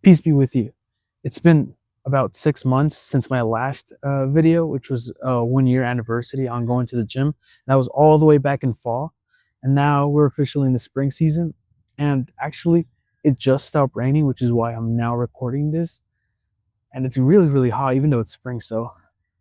Peace be with you. It's been about 6 months since my last video, which was a 1 year anniversary on going to the gym. That was all the way back in fall. And now we're officially in the spring season. And actually, it just stopped raining, which is why I'm now recording this. And it's really, really hot, even though it's spring. So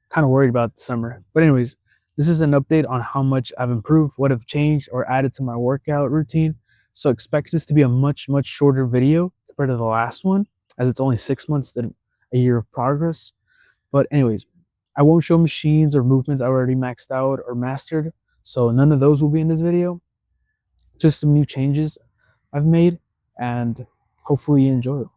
kind of worried about the summer. But anyways, this is an update on how much I've improved, what I've changed or added to my workout routine. So expect this to be a much, much shorter video compared to the last one, as it's only 6 months than a year of progress. But anyways, I won't show machines or movements I already maxed out or mastered. So none of those will be in this video. Just some new changes I've made, and hopefully you enjoy them.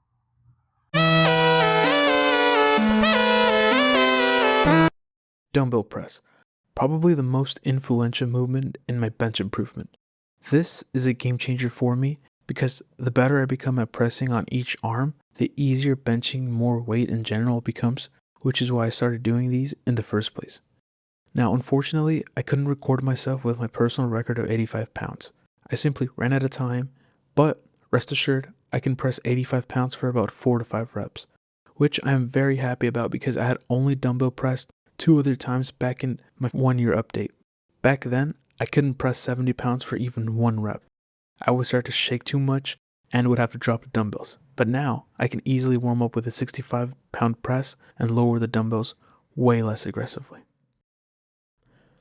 Dumbbell press. Probably the most influential movement in my bench improvement. This is a game changer for me because the better I become at pressing on each arm, the easier benching more weight in general becomes, which is why I started doing these in the first place. Now, unfortunately, I couldn't record myself with my personal record of 85 pounds. I simply ran out of time, but rest assured, I can press 85 pounds for about 4 to 5 reps, which I am very happy about because I had only dumbbell pressed 2 other times back in my 1 year update. Back then, I couldn't press 70 pounds for even 1 rep. I would start to shake too much and would have to drop the dumbbells. But now, I can easily warm up with a 65-pound press and lower the dumbbells way less aggressively.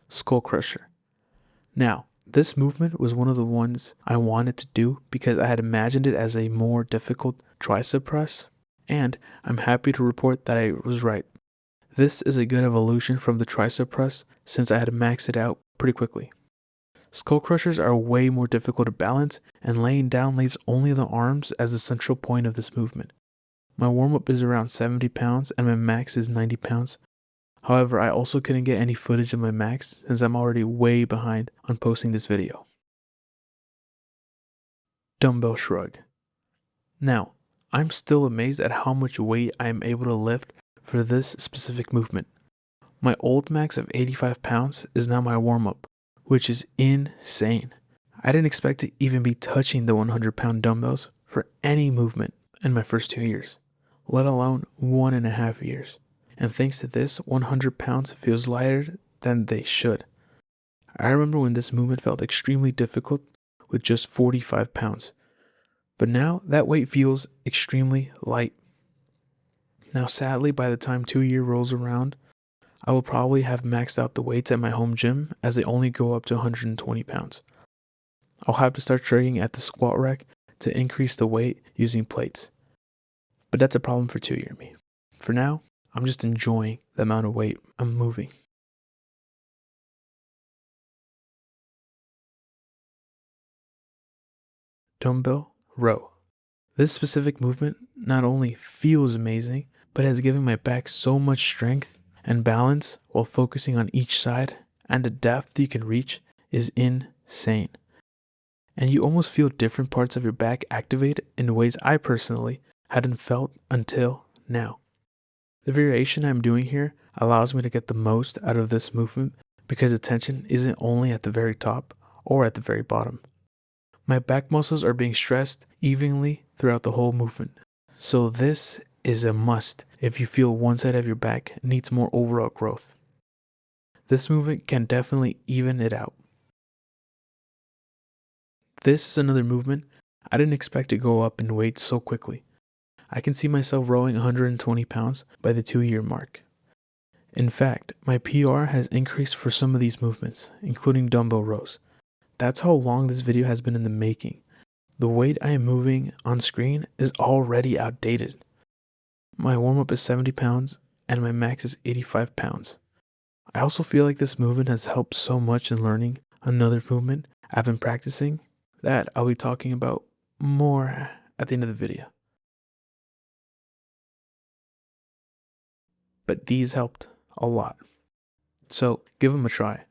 Skull Crusher. Now, this movement was one of the ones I wanted to do because I had imagined it as a more difficult tricep press, and I'm happy to report that I was right. This is a good evolution from the tricep press since I had maxed it out pretty quickly. Skull crushers are way more difficult to balance, and laying down leaves only the arms as the central point of this movement. My warm-up is around 70 pounds and my max is 90 pounds. However, I also couldn't get any footage of my max since I'm already way behind on posting this video. Dumbbell shrug. Now, I'm still amazed at how much weight I am able to lift for this specific movement. My old max of 85 pounds is now my warm-up, which is insane. I didn't expect to even be touching the 100-pound dumbbells for any movement in my first 2 years, let alone 1.5 years. And thanks to this, 100 pounds feels lighter than they should. I remember when this movement felt extremely difficult with just 45 pounds. But now that weight feels extremely light. Now sadly, by the time 2 year rolls around, I will probably have maxed out the weights at my home gym as they only go up to 120 pounds. I'll have to start tricking at the squat rack to increase the weight using plates. But that's a problem for 2 year me. For now, I'm just enjoying the amount of weight I'm moving. Dumbbell row. This specific movement not only feels amazing, but has given my back so much strength and balance while focusing on each side, and the depth you can reach is insane. And you almost feel different parts of your back activate in ways I personally hadn't felt until now. The variation I'm doing here allows me to get the most out of this movement because the tension isn't only at the very top or at the very bottom. My back muscles are being stressed evenly throughout the whole movement. So this is a must if you feel one side of your back needs more overall growth. This movement can definitely even it out. This is another movement I didn't expect to go up in weight so quickly. I can see myself rowing 120 pounds by the 2 year mark. In fact, my PR has increased for some of these movements, including dumbbell rows. That's how long this video has been in the making. The weight I am moving on screen is already outdated. My warm-up is 70 pounds and my max is 85 pounds. I also feel like this movement has helped so much in learning another movement I've been practicing that I'll be talking about more at the end of the video. But these helped a lot. So give them a try.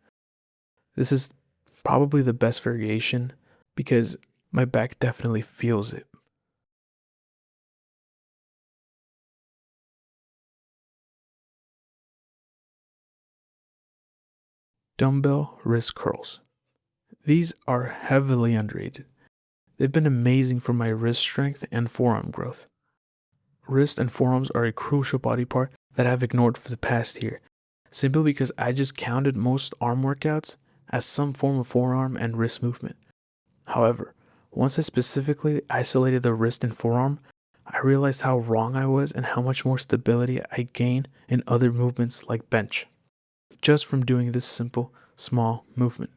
This is probably the best variation because my back definitely feels it. Dumbbell wrist curls. These are heavily underrated. They've been amazing for my wrist strength and forearm growth. wrist and forearms are a crucial body part that I've ignored for the past year, simply because I just counted most arm workouts as some form of forearm and wrist movement. However, once I specifically isolated the wrist and forearm, I realized how wrong I was and how much more stability I gain in other movements like bench, just from doing this simple, small movement.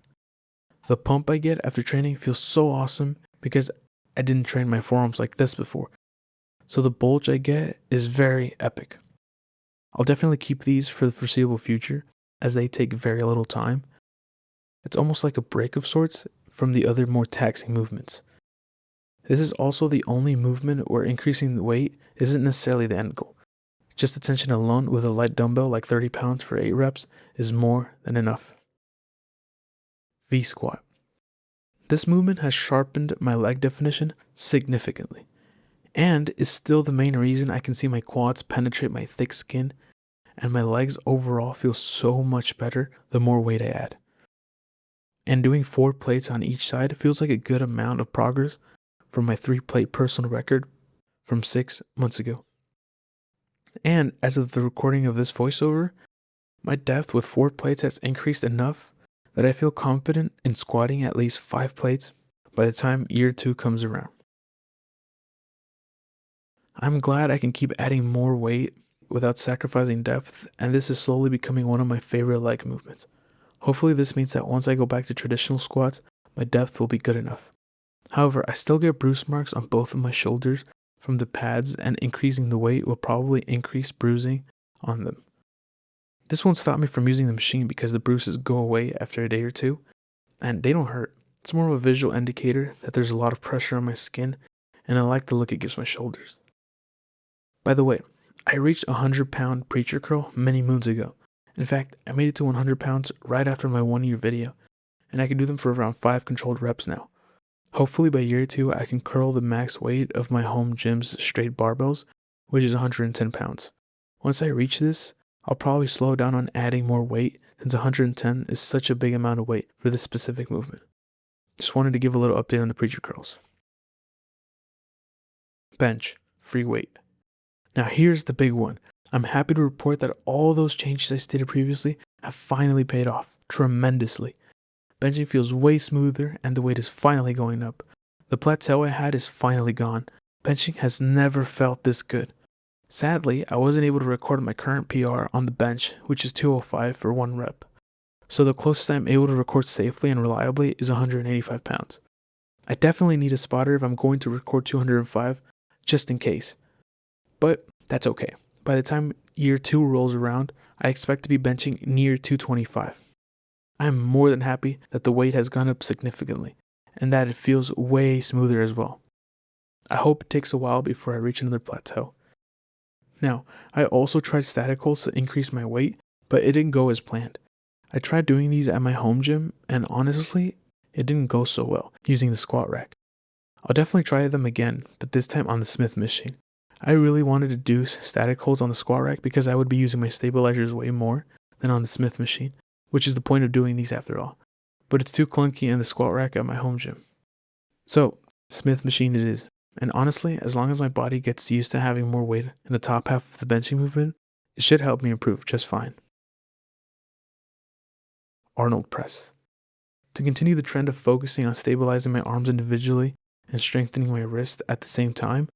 The pump I get after training feels so awesome because I didn't train my forearms like this before, so the bulge I get is very epic. I'll definitely keep these for the foreseeable future, as they take very little time. It's almost like a break of sorts from the other more taxing movements. This is also the only movement where increasing the weight isn't necessarily the end goal. Just attention alone with a light dumbbell like 30 pounds for 8 reps is more than enough. V-squat. This movement has sharpened my leg definition significantly, and is still the main reason I can see my quads penetrate my thick skin, and my legs overall feel so much better the more weight I add. And doing 4 plates on each side feels like a good amount of progress from my 3-plate personal record from 6 months ago. And as of the recording of this voiceover, my depth with 4 plates has increased enough that I feel confident in squatting at least 5 plates by the time year 2 comes around. I'm glad I can keep adding more weight without sacrificing depth, and this is slowly becoming one of my favorite leg movements. Hopefully this means that once I go back to traditional squats, my depth will be good enough. However, I still get bruise marks on both of my shoulders from the pads, and increasing the weight will probably increase bruising on them. This won't stop me from using the machine because the bruises go away after a day or 2, and they don't hurt. It's more of a visual indicator that there's a lot of pressure on my skin, and I like the look it gives my shoulders. By the way, I reached a 100-pound preacher curl many moons ago. In fact, I made it to 100 pounds right after my 1-year video, and I can do them for around 5 controlled reps now. Hopefully by year 2, I can curl the max weight of my home gym's straight barbells, which is 110 pounds. Once I reach this, I'll probably slow down on adding more weight since 110 is such a big amount of weight for this specific movement. Just wanted to give a little update on the preacher curls. Bench, free weight. Now here's the big one. I'm happy to report that all those changes I stated previously have finally paid off tremendously. Benching feels way smoother and the weight is finally going up. The plateau I had is finally gone. Benching has never felt this good. Sadly, I wasn't able to record my current PR on the bench, which is 205 for 1 rep. So the closest I'm able to record safely and reliably is 185 pounds. I definitely need a spotter if I'm going to record 205, just in case. But that's okay. By the time year 2 rolls around, I expect to be benching near 225. I am more than happy that the weight has gone up significantly, and that it feels way smoother as well. I hope it takes a while before I reach another plateau. Now, I also tried static holds to increase my weight, but it didn't go as planned. I tried doing these at my home gym, and honestly, it didn't go so well using the squat rack. I'll definitely try them again, but this time on the Smith machine. I really wanted to do static holds on the squat rack because I would be using my stabilizers way more than on the Smith machine, which is the point of doing these after all. But it's too clunky in the squat rack at my home gym. So, Smith machine it is. And honestly, as long as my body gets used to having more weight in the top half of the benching movement, it should help me improve just fine. Arnold press. To continue the trend of focusing on stabilizing my arms individually and strengthening my wrist at the same time,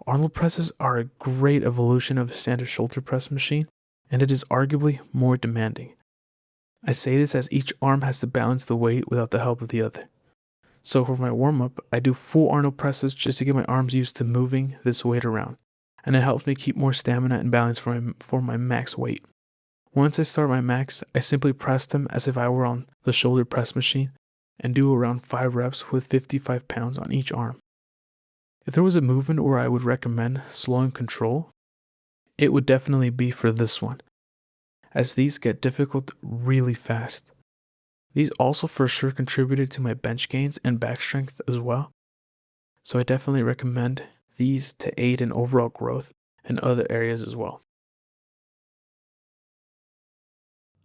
Arnold presses are a great evolution of a standard shoulder press machine, and it is arguably more demanding. I say this as each arm has to balance the weight without the help of the other. So for my warm-up, I do full Arnold presses just to get my arms used to moving this weight around, and it helps me keep more stamina and balance for my max weight. Once I start my max, I simply press them as if I were on the shoulder press machine, and do around 5 reps with 55 pounds on each arm. If there was a movement where I would recommend slowing control, it would definitely be for this one, as these get difficult really fast. These also for sure contributed to my bench gains and back strength as well, so I definitely recommend these to aid in overall growth in other areas as well.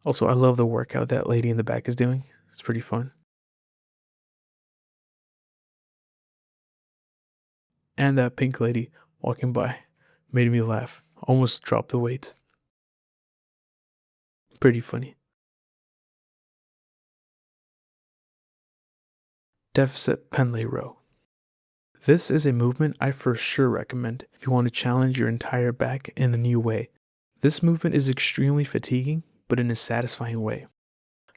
Also, I love the workout that lady in the back is doing. It's pretty fun. And that pink lady walking by. made me laugh. Almost dropped the weight. Pretty funny. Deficit Pendlay row. This is a movement I for sure recommend if you want to challenge your entire back in a new way. This movement is extremely fatiguing, but in a satisfying way.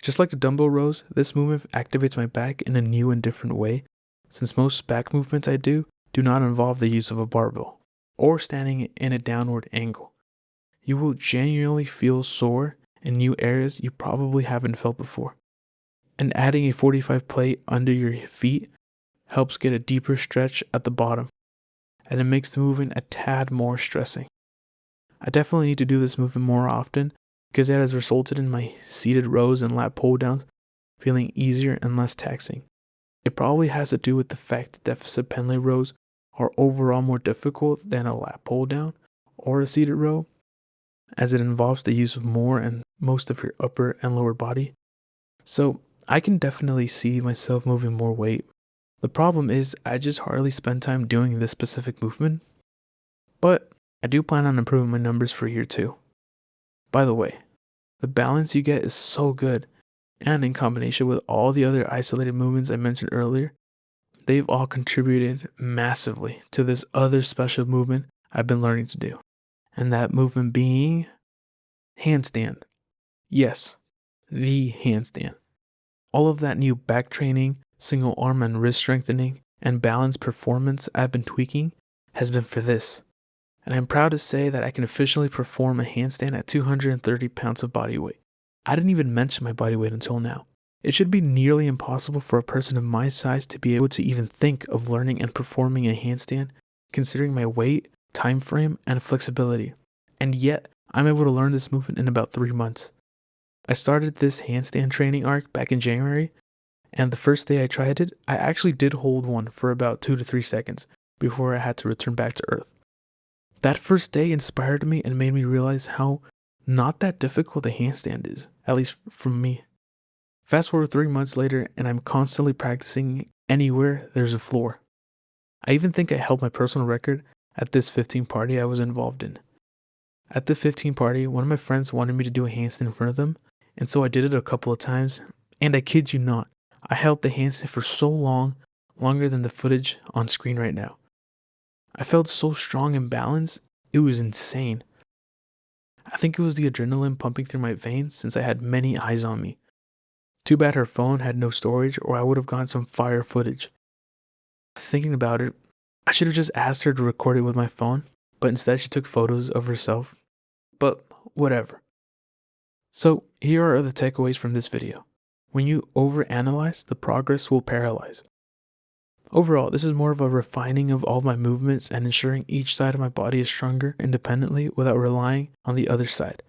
Just like the dumbbell rows, this movement activates my back in a new and different way, since most back movements I do not involve the use of a barbell or standing in a downward angle. You will genuinely feel sore in new areas you probably haven't felt before. And adding a 45 plate under your feet helps get a deeper stretch at the bottom, and it makes the movement a tad more stressing. I definitely need to do this movement more often because it has resulted in my seated rows and lat pull downs feeling easier and less taxing. It probably has to do with the fact that deficit Pendlay rows are overall more difficult than a lat pull down or a seated row, as it involves the use of more and most of your upper and lower body. So I can definitely see myself moving more weight. The problem is I just hardly spend time doing this specific movement, but I do plan on improving my numbers for year 2. By the way, the balance you get is so good, and in combination with all the other isolated movements I mentioned earlier, they've all contributed massively to this other special movement I've been learning to do. And that movement being handstand. Yes, the handstand. All of that new back training, single arm and wrist strengthening, and balance performance I've been tweaking has been for this. And I'm proud to say that I can officially perform a handstand at 230 pounds of body weight. I didn't even mention my body weight until now. It should be nearly impossible for a person of my size to be able to even think of learning and performing a handstand, considering my weight, time frame, and flexibility. And yet, I'm able to learn this movement in about 3 months. I started this handstand training arc back in January, and the first day I tried it, I actually did hold one for about 2 to 3 seconds before I had to return back to earth. That first day inspired me and made me realize how not that difficult a handstand is, at least from me. Fast forward 3 months later, and I'm constantly practicing anywhere there's a floor. I even think I held my personal record at this 15 party I was involved in. At the 15 party, one of my friends wanted me to do a handstand in front of them, and so I did it a couple of times, and I kid you not, I held the handstand for so long, longer than the footage on screen right now. I felt so strong and balanced, it was insane. I think it was the adrenaline pumping through my veins since I had many eyes on me. Too bad her phone had no storage or I would have gotten some fire footage. Thinking about it, I should have just asked her to record it with my phone, but instead she took photos of herself. But whatever. So here are the takeaways from this video. When you overanalyze, the progress will paralyze. Overall, this is more of a refining of all my movements and ensuring each side of my body is stronger independently without relying on the other side.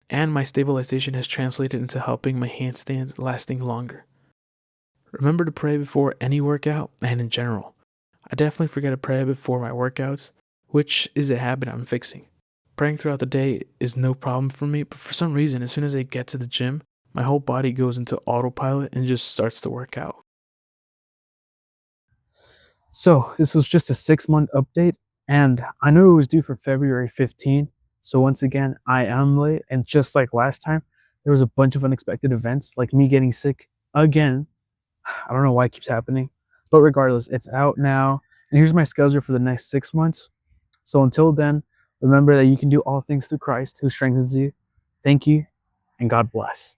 And my stabilization has translated into helping my handstands lasting longer. Remember to pray before any workout and in general. I definitely forget to pray before my workouts, which is a habit I'm fixing. Praying throughout the day is no problem for me, but for some reason, as soon as I get to the gym, my whole body goes into autopilot and just starts to work out. So this was just a 6-month update, and I knew it was due for February 15th. So once again, I am late, and just like last time, there was a bunch of unexpected events, like me getting sick again. I don't know why it keeps happening, but regardless, it's out now, and here's my schedule for the next 6 months. So until then, remember that you can do all things through Christ who strengthens you. Thank you, and God bless.